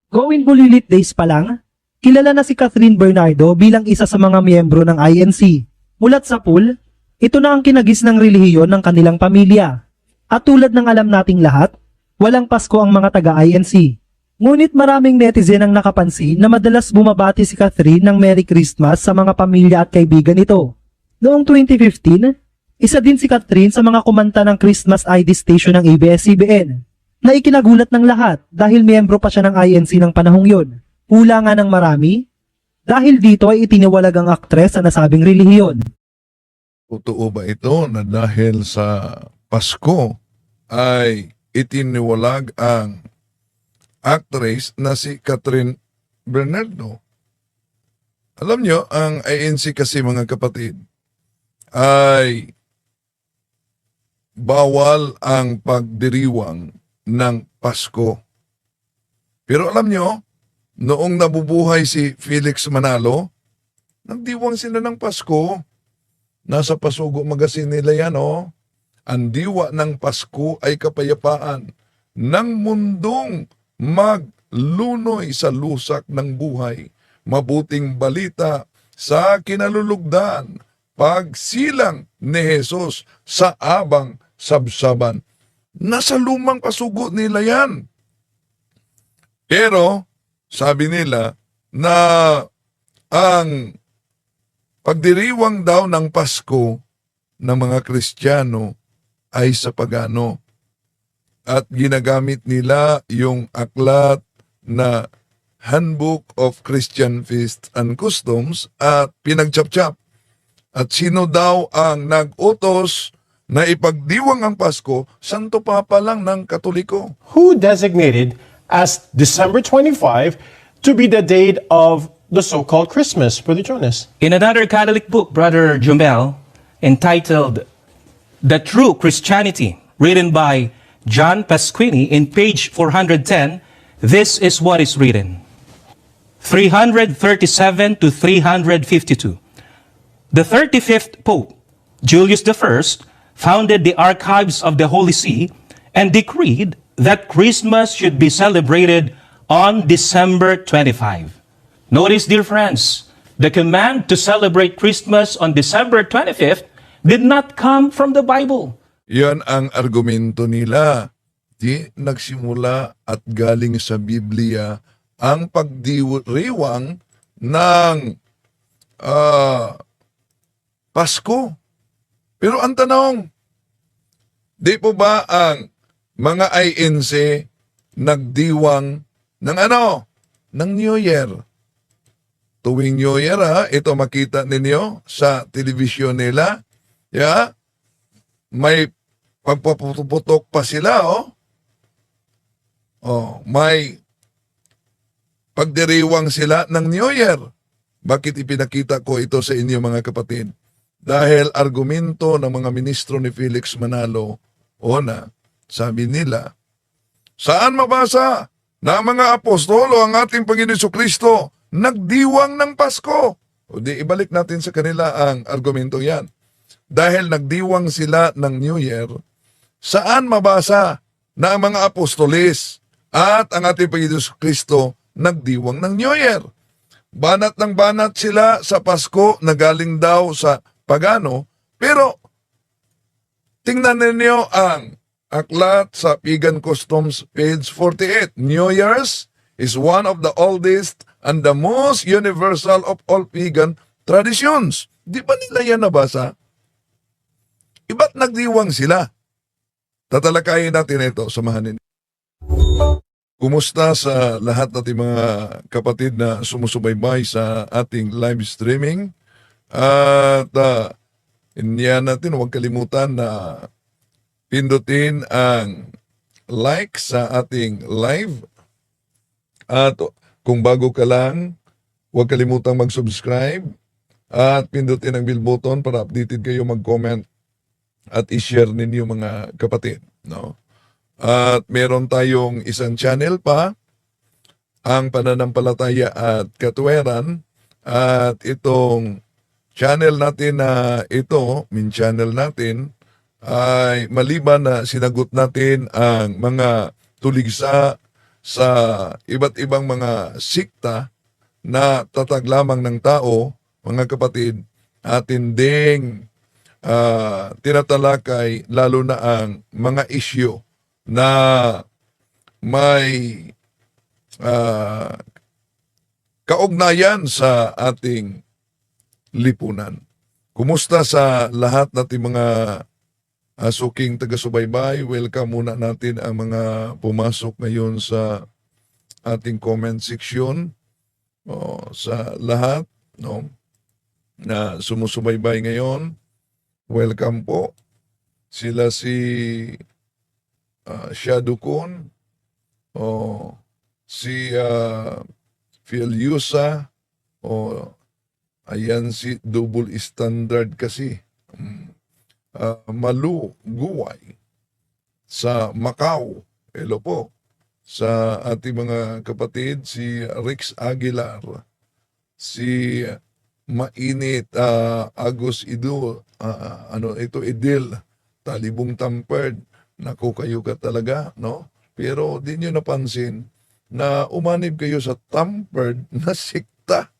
Going Bulilit Days pa lang, kilala na si Catherine Bernardo bilang isa sa mga miyembro ng INC. Mulat sa pool, ito na ang kinagis ng relihiyon ng kanilang pamilya. At tulad ng alam nating lahat, walang Pasko ang mga taga-INC. Ngunit maraming netizen ang nakapansin na madalas bumabati si Catherine ng Merry Christmas sa mga pamilya at kaibigan nito. Noong 2015, isa din si Catherine sa mga kumanta ng Christmas ID station ng ABS-CBN na ikinagulat ng lahat dahil miyembro pa siya ng INC ng panahong yun. Hula nga ng marami, dahil dito ay itiniwalag ang aktres sa nasabing relihiyon. Totoo ba ito na dahil sa Pasko ay itiniwalag ang actress na si Catherine Bernardo? Alam nyo, ang INC kasi mga kapatid ay bawal ang pagdiriwang ng Pasko. Pero alam nyo, noong nabubuhay si Felix Manalo, nagdiwang sila ng Pasko. Nasa Pasugo Magazine nila yan, oh. Ang diwa ng Pasko ay kapayapaan ng mundong maglunoy sa lusak ng buhay. Mabuting balita sa kinalulugdan, pagsilang ni Jesus sa abang sabsaban. Nasa lumang Pasugo nila yan. Pero, sabi nila na ang pagdiriwang daw ng Pasko ng mga Kristiyano ay sa pagano. At ginagamit nila yung aklat na Handbook of Christian Feasts and Customs at pinagchap-chap. At sino daw ang nag-utos na ipagdiwang ang Pasko, Santo Papa lang ng Katoliko. Who designated as December 25 to be the date of the so-called Christmas, Brother Jonas? In another Catholic book, Brother Jumel, entitled The True Christianity, written by John Pasquini in page 410, this is what is written. 337 to 352. The 35th Pope, Julius I, founded the archives of the Holy See and decreed that Christmas should be celebrated on December 25. Notice, dear friends, the command to celebrate Christmas on December 25th did not come from the Bible. Yan ang argumento nila. Di nagsimula at galing sa Biblia ang pagdiriwang ng Pasko. Pero ang tanong, di po ba ang mga INC nagdiwang ng ano? Ng New Year. Tuwing New Year, ito makita ninyo sa telebisyon nila. Yeah? May pagpaputok pa sila, oh. Oh, may pagdiriwang sila ng New Year. Bakit ipinakita ko ito sa inyo mga kapatid? Dahil argumento ng mga ministro ni Felix Manalo, una, sabi nila, saan mabasa na ang mga apostolo ang ating Panginoon Jesucristo nagdiwang ng Pasko? O di ibalik natin sa kanila ang argumento yan. Dahil nagdiwang sila ng New Year, saan mabasa na ang mga apostolis at ang ating Panginoon Jesucristo nagdiwang ng New Year? Banat ng banat sila sa Pasko na galing daw sa pagano, pero tingnan ninyo ang aklat sa Pagan Customs, page 48. New Year's is one of the oldest and the most universal of all pagan traditions. Di ba nila yan nabasa? Iba't nagdiwang sila? Tatalakayin natin ito, samahan ninyo. Kumusta sa lahat nating mga kapatid na sumusubaybay sa ating live streaming? At inyan natin, huwag kalimutan na pindutin ang like sa ating live. At kung bago ka lang, huwag kalimutang mag-subscribe at pindutin ang bell button para updated kayo, mag-comment at i-share ninyo mga kapatid. No? At meron tayong isang channel pa, ang Pananampalataya at Katwiran. At itong channel natin na ito, channel natin, ay maliban na sinagot natin ang mga tuligsa sa iba't ibang mga sikta na tatag lamang ng tao, mga kapatid, atin ding tinatalakay lalo na ang mga isyu na may kaugnayan sa ating lipunan. Kumusta sa lahat nating mga suking taga-subaybay? Welcome muna natin ang mga pumasok ngayon sa ating comment section. Sa lahat na sumusubaybay ngayon, welcome po. Sila si Shadukon, si Filiusa, ayan si double standard kasi. Malu Guway sa Macau. Hello po. Sa ating mga kapatid, si Rex Aguilar, si Mainit Agus Idul, Idil, Talibong Tamperd. Naku, kayo ka talaga, no? Pero di nyo napansin na umanib kayo sa tampered na sikta.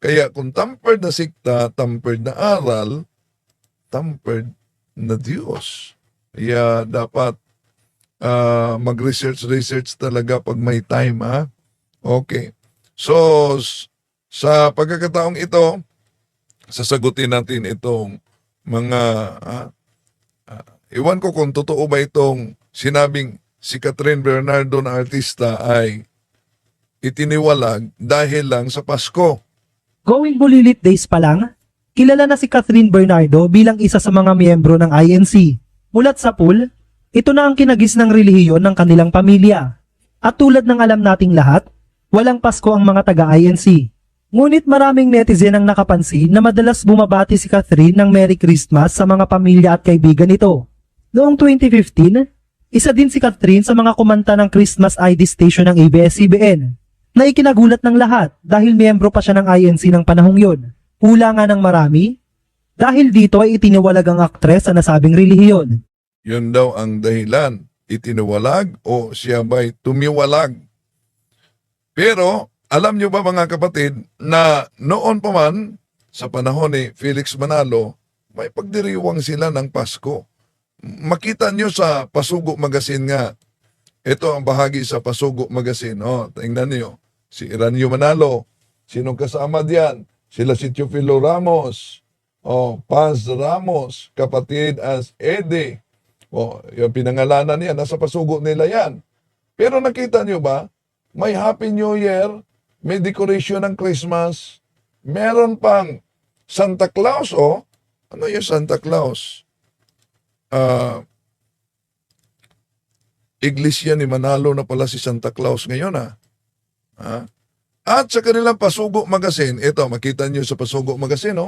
Kaya kung tampered na sikta, tampered na aral, tampered na Diyos. Kaya dapat mag-research talaga pag may time, ha? Okay. So, sa pagkakataong ito, sasagutin natin itong mga, iwan ko kung totoo ba itong sinabing si Catherine Bernardo na artista ay itiniwalag dahil lang sa Pasko. Going Bulilit Days pa lang, kilala na si Catherine Bernardo bilang isa sa mga miyembro ng INC. Mulat sa pool, ito na ang kinagis ng relihiyon ng kanilang pamilya. At tulad ng alam nating lahat, walang Pasko ang mga taga-INC. Ngunit maraming netizen ang nakapansin na madalas bumabati si Catherine ng Merry Christmas sa mga pamilya at kaibigan nito. Noong 2015, isa din si Catherine sa mga kumanta ng Christmas ID station ng ABS-CBN na ikinagulat ng lahat dahil miyembro pa siya ng INC ng panahong yun. Hula nga ng marami, dahil dito ay itiniwalag ang aktres sa nasabing relihiyon. Yun daw ang dahilan. Itiniwalag o siya ba'y tumiwalag? Pero, alam nyo ba mga kapatid, na noon pa man, sa panahon ni Felix Manalo, may pagdiriwang sila ng Pasko. Makita nyo sa Pasugo Magazine nga, ito ang bahagi sa Pasugo Magazine. Tingnan nyo, si Iranio Manalo, sinong kasama diyan? Sila si Teofilo Ramos, Paz Ramos, kapatid as Eddie. Yung pinangalanan niya, nasa pasugo nila yan. Pero nakita nyo ba, may Happy New Year, may decoration ng Christmas, meron pang Santa Claus, ano yung Santa Claus? Iglesia ni Manalo na pala si Santa Claus ngayon, At sa kanilang Pasugo Magazine, ito, makita nyo sa Pasugo Magazine,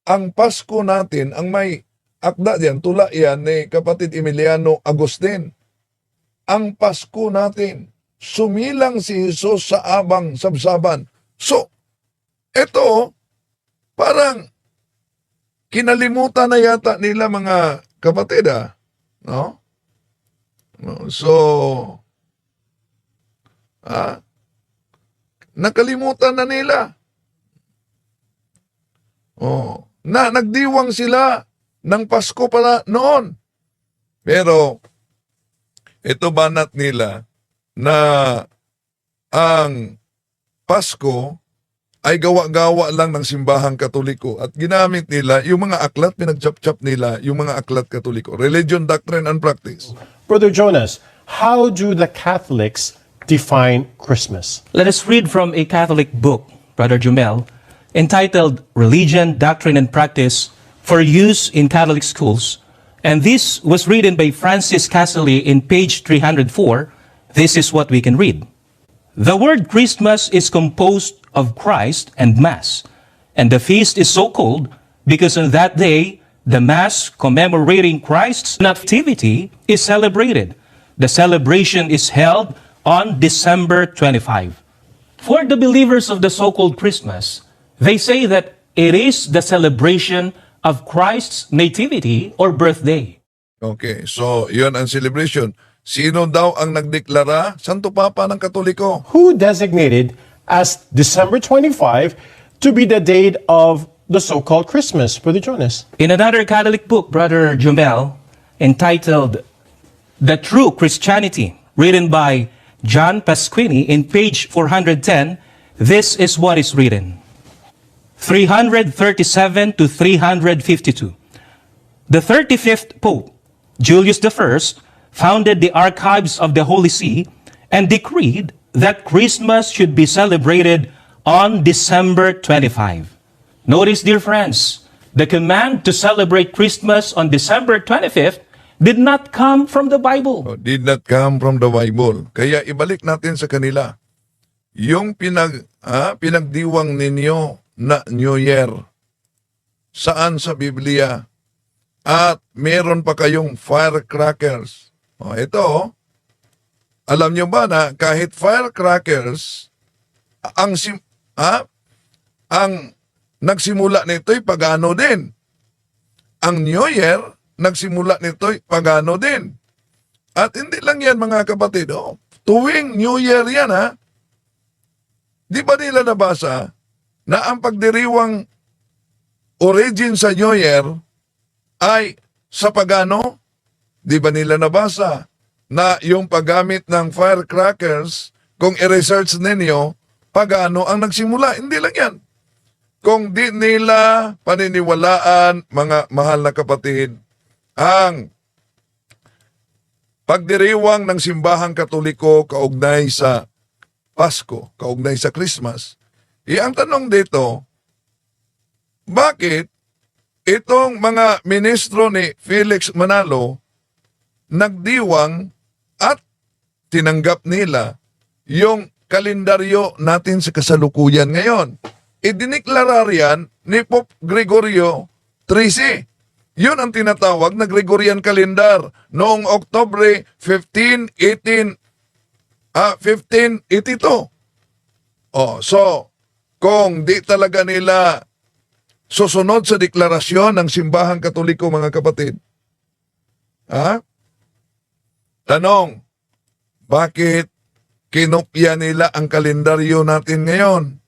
ang Pasko natin, ang may akda diyan, tula yan ni kapatid Emiliano Agustin. Ang Pasko natin, sumilang si Jesus sa abang sabsaban. So, ito, parang kinalimutan na yata nila mga kapatid, no? So, nakalimutan na nila. Na nagdiwang sila ng Pasko pala noon. Pero, ito banat nila na ang Pasko ay gawa-gawa lang ng simbahang Katoliko at ginamit nila yung mga aklat, pinagchap-chap nila yung mga aklat Katoliko. Religion, Doctrine, and Practice. Brother Jonas, how do the Catholics define Christmas? Let us read from a Catholic book, Brother Jumel, entitled Religion, Doctrine, and Practice for use in Catholic schools. And this was written by Francis Cassely in page 304. This is what we can read. The word Christmas is composed of Christ and Mass, and the feast is so called because on that day, the Mass commemorating Christ's nativity is celebrated. The celebration is held on December 25. For the believers of the so-called Christmas, they say that it is the celebration of Christ's nativity or birthday. Okay, so yun ang celebration. Sino daw ang nagdeklara? Santo Papa ng Katoliko. Who designated as December 25 to be the date of the so-called Christmas, Brother Jonas? In another Catholic book, Brother Jumel, entitled The True Christianity, written by John Pasquini in page 410, this is what is written. 337 to 352. The 35th Pope, Julius I, founded the archives of the Holy See and decreed that Christmas should be celebrated on December 25. Notice, dear friends, the command to celebrate Christmas on December 25th did not come from the Bible. Did not come from the Bible. Kaya ibalik natin sa kanila. Yung pinagdiwang ninyo na New Year. Saan sa Biblia? At meron pa kayong firecrackers. Ito, alam nyo ba na kahit firecrackers, ang nagsimula nito'y pagano din. Ang New Year, nagsimula nito'y pagano din. At hindi lang yan mga kapatid, tuwing New Year yan di ba nila nabasa na ang pagdiriwang origin sa New Year ay sa pagano? Di ba nila nabasa na yung paggamit ng firecrackers, kung i-research ninyo, pagano ang nagsimula? Hindi lang yan. Kung di nila paniniwalaan, mga mahal na kapatid, ang pagdiriwang ng simbahang Katoliko kaugnay sa Pasko, kaugnay sa Christmas, ang tanong dito, bakit itong mga ministro ni Felix Manalo nagdiwang at tinanggap nila yung kalendaryo natin sa kasalukuyan ngayon? Idiniklara riyan ni Pope Gregorio XIII. Yun ang tinatawag na Gregorian calendar noong Oktubre 1582. So, kung di talaga nila susunod sa deklarasyon ng simbahang Katoliko, mga kapatid, tanong, bakit kinopya nila ang kalendaryo natin ngayon?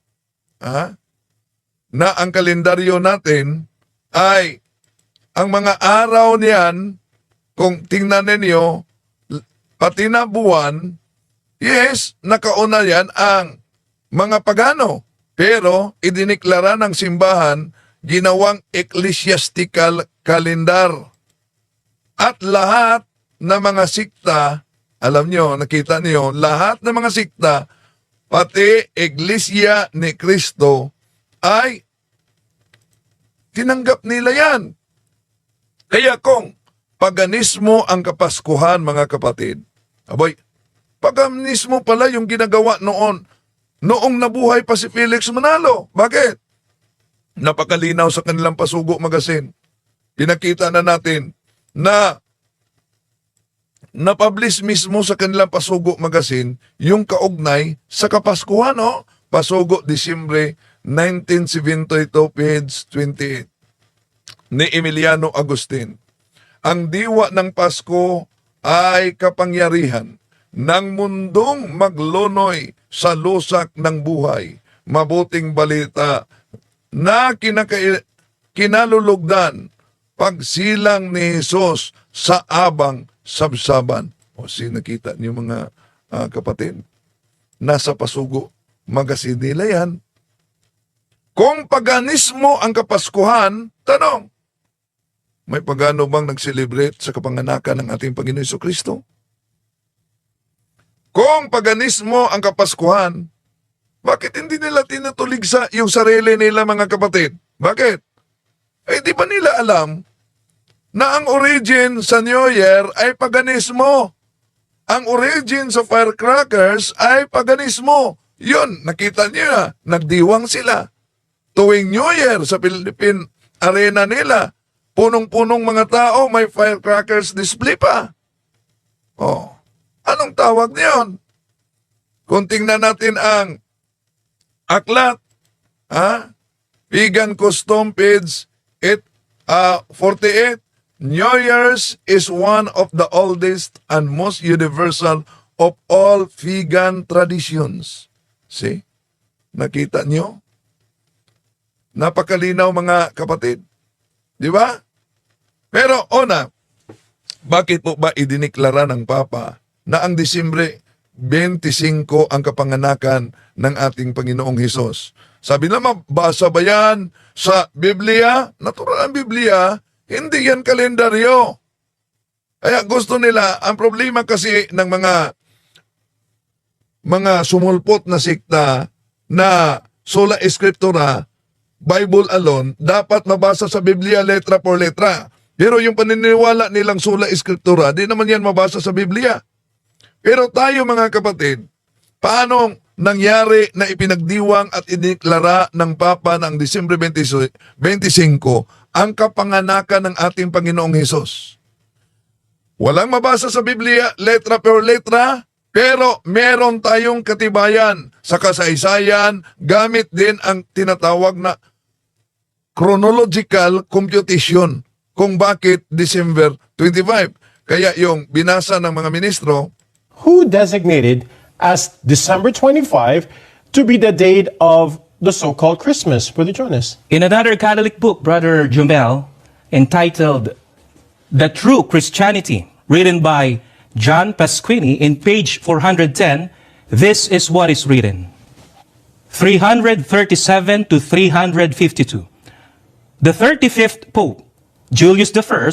Na ang kalendaryo natin ay ang mga araw niyan, kung tingnan ninyo, pati na buwan, yes, nakauna yan ang mga pagano. Pero idiniklara ng simbahan, ginawang ecclesiastical calendar. At lahat ng mga sikta, alam nyo, nakita niyo, lahat ng mga sikta, pati Iglesia ni Cristo, ay tinanggap nila yan. Kaya kung paganismo ang Kapaskuhan, mga kapatid, paganismo pala yung ginagawa noong nabuhay pa si Felix Manalo. Bakit? Napakalinaw sa kanilang Pasugo Magazine. Pinakita na natin na napublish mismo sa kanilang Pasugo Magazine yung kaugnay sa Kapaskuhan, Pasugo, Disyembre 1972, page 28, ni Emiliano Agustin. Ang diwa ng Pasko ay kapangyarihan ng mundong maglunoy sa lusak ng buhay. Mabuting balita na kinalulugdan pagsilang ni Jesus sa abang sabsaban. Nakita niyo mga kapatid, nasa Pasugo Magazine nila yan. Kung paganismo ang Kapaskuhan, tanong, may pagano bang nag-celebrate sa kapanganakan ng ating Panginoon Jesucristo? Kung paganismo ang Kapaskuhan, bakit hindi nila tinutuligsa yung sarili nila, mga kapatid? Bakit? Di ba nila alam na ang origin sa New Year ay paganismo? Ang origin sa firecrackers ay paganismo. Yun, nakita niyo na, nagdiwang sila. Tuwing New Year sa Philippine Arena nila, punong-punong mga tao, may firecrackers display pa. Anong tawag niyon? Kung tingnan natin ang aklat, Pagan Custom, page 48, New Year's is one of the oldest and most universal of all pagan traditions. See? Nakita nyo? Napakalinaw mga kapatid. Di ba? Pero una, bakit po ba idiniklara ng Papa na ang Disyembre 25 ang kapanganakan ng ating Panginoong Hesus? Sabi naman, basa ba yan sa Biblia? Natural ang Biblia, hindi yan kalendaryo. Kaya gusto nila, ang problema kasi ng mga sumulpot na sikta na sola escritura, Bible alone, dapat mabasa sa Biblia letra por letra. Pero yung paniniwala nilang sola escritura, di naman yan mabasa sa Biblia. Pero tayo mga kapatid, paano nangyari na ipinagdiwang at iniklara ng Papa ng Disyembre 25 ang kapanganakan ng ating Panginoong Hesus? Walang mabasa sa Biblia, letra per letra, pero meron tayong katibayan sa kasaysayan gamit din ang tinatawag na chronological computation kung bakit December 25. Kaya yung binasa ng mga ministro, Who designated as December 25 to be the date of the so-called Christmas, Brother Jonas? In another Catholic book, Brother Jumel, entitled The True Christianity, written by John Pasquini in page 410, this is what is written. 337 to 352. The 35th Pope, Julius I,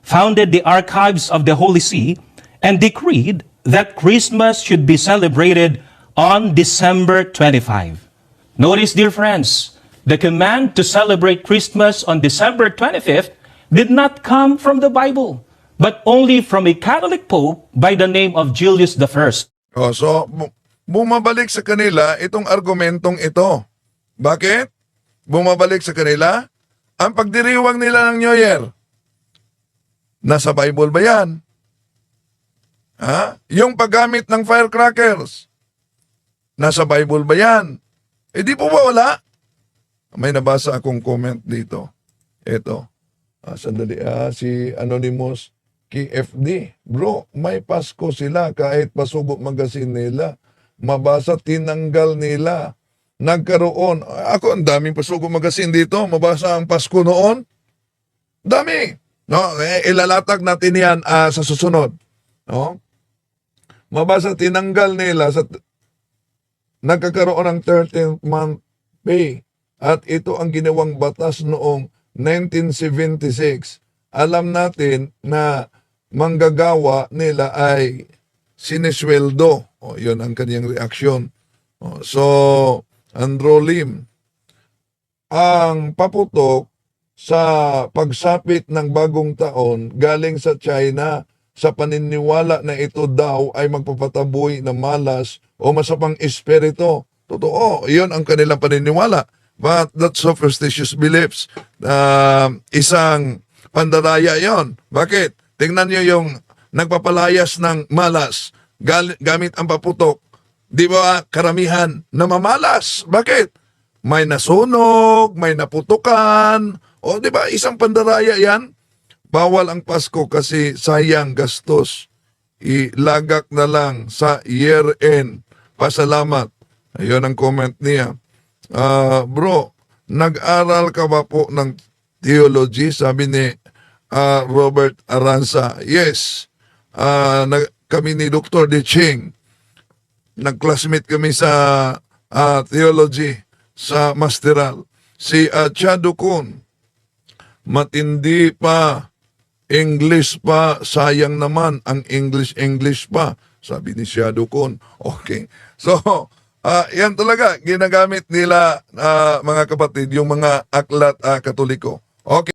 founded the archives of the Holy See and decreed that Christmas should be celebrated on December 25. Notice, dear friends, the command to celebrate Christmas on December 25th did not come from the Bible, but only from a Catholic Pope by the name of Julius I. Bumabalik sa kanila itong argumentong ito. Bakit? Bumabalik sa kanila? Ang pagdiriwang nila ng New Year. Nasa Bible ba yan? Yung paggamit ng firecrackers. Nasa Bible ba yan? Di po ba wala? May nabasa akong comment dito. Ito. Sandali. Si Anonymous KFD. Bro, may Pasko sila kahit pasugo magazine nila. Mabasa, tinanggal nila. Nagkaroon. Ako, ang daming pasugo magazine dito. Mabasa ang Pasko noon. Dami. No? Ilalatag natin yan sa susunod. No? Mabasa, tinanggal nila sa nagkakaroon ng 13th month pay. At ito ang ginawang batas noong 1976. Alam natin na manggagawa nila ay sinisweldo. Yun ang kanyang reaksyon. So, Andrew Lim, ang paputok sa pagsapit ng bagong taon galing sa China sa paniniwala na ito daw ay magpapataboy ng malas o masapang espiritu. Totoo, yun ang kanilang paniniwala. But that's superstitious beliefs. Isang pandaraya yon. Bakit? Tingnan nyo yung nagpapalayas ng malas gamit ang paputok. Di ba karamihan na mamalas? Bakit? May nasunog, may naputukan. O di ba isang pandaraya yan? Bawal ang Pasko kasi sayang gastos. Ilagak na lang sa year-end. Pasalamat. Ayun ang comment niya. Bro, nag-aral ka ba po ng theology? Sabi ni Robert Aranza. Yes. Kami ni Dr. De Ching. Nag-classmate kami sa theology sa masteral. Si Chado Kun, matindi pa. English pa, sayang naman ang English pa, sabi ni Shadow Kun. Okay. So, yan talaga, ginagamit nila mga kapatid, yung mga aklat katoliko. Okay.